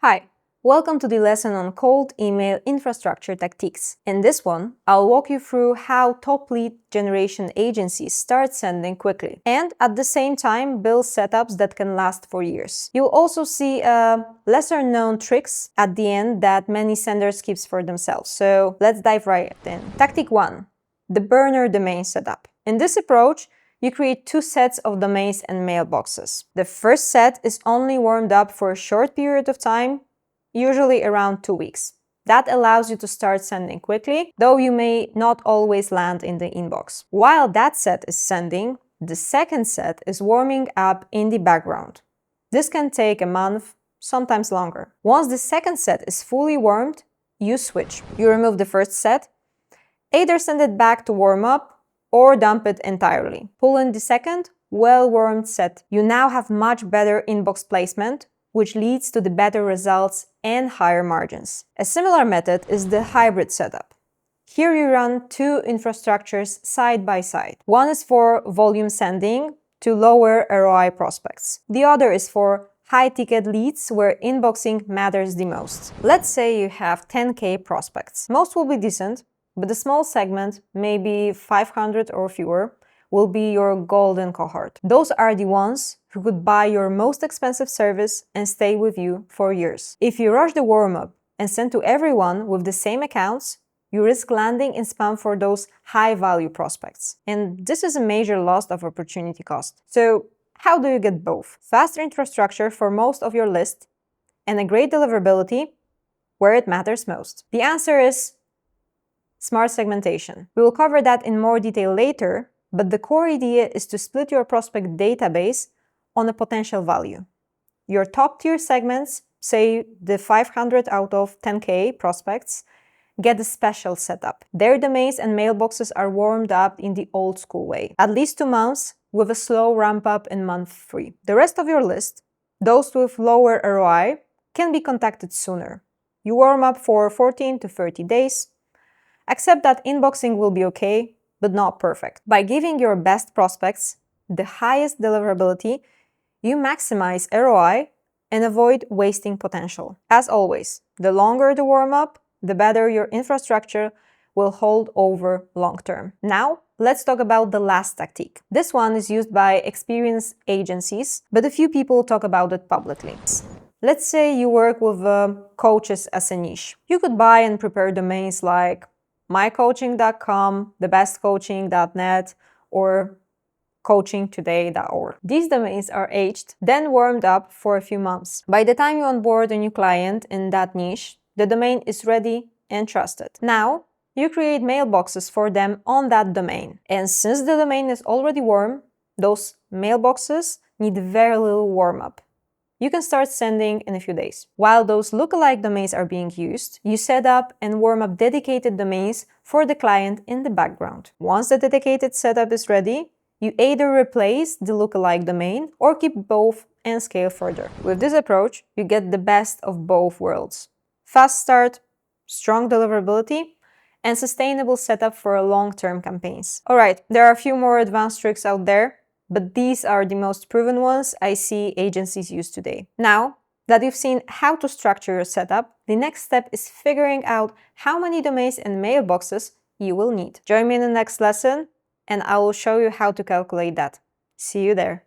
Hi, welcome to the lesson on cold email infrastructure tactics. In this one, I'll walk you through how top lead generation agencies start sending quickly and at the same time build setups that can last for years. You'll also see lesser known tricks at the end that many senders keep for themselves. So let's dive right in. Tactic 1. The burner domain setup. In this approach, you create two sets of domains and mailboxes. The first set is only warmed up for a short period of time, usually around 2 weeks. That allows you to start sending quickly, though you may not always land in the inbox. While that set is sending, the second set is warming up in the background. This can take a month, sometimes longer. Once the second set is fully warmed, you switch. You remove the first set, either send it back to warm up, or dump it entirely. Pull in the second, well-warmed set. You now have much better inbox placement, which leads to the better results and higher margins. A similar method is the hybrid setup. Here you run two infrastructures side by side. One is for volume sending to lower ROI prospects. The other is for high-ticket leads where inboxing matters the most. Let's say you have 10K prospects. Most will be decent, but the small segment, maybe 500 or fewer, will be your golden cohort. Those are the ones who could buy your most expensive service and stay with you for years. If you rush the warm-up and send to everyone with the same accounts, you risk landing in spam for those high-value prospects. And this is a major loss of opportunity cost. So how do you get both? Faster infrastructure for most of your list and a great deliverability where it matters most. The answer is smart segmentation. We will cover that in more detail later, but the core idea is to split your prospect database on a potential value. Your top tier segments, say the 500 out of 10K prospects, get a special setup. Their domains and mailboxes are warmed up in the old school way, at least 2 months with a slow ramp up in month 3. The rest of your list, those with lower ROI, can be contacted sooner. You warm up for 14 to 30 days, accept that inboxing will be okay, but not perfect. By giving your best prospects the highest deliverability, you maximize ROI and avoid wasting potential. As always, the longer the warm-up, the better your infrastructure will hold over long term. Now, let's talk about the last tactic. This one is used by experienced agencies, but a few people talk about it publicly. Let's say you work with coaches as a niche. You could buy and prepare domains like mycoaching.com, thebestcoaching.net, or coachingtoday.org. These domains are aged, then warmed up for a few months. By the time you onboard a new client in that niche, the domain is ready and trusted. Now, you create mailboxes for them on that domain. And since the domain is already warm, those mailboxes need very little warm-up. You can start sending in a few days. While those lookalike domains are being used, you set up and warm up dedicated domains for the client in the background. Once the dedicated setup is ready, you either replace the lookalike domain or keep both and scale further. With this approach, you get the best of both worlds. Fast start, strong deliverability, and sustainable setup for long-term campaigns. Alright, there are a few more advanced tricks out there, but these are the most proven ones I see agencies use today. Now that you've seen how to structure your setup, the next step is figuring out how many domains and mailboxes you will need. Join me in the next lesson, and I will show you how to calculate that. See you there.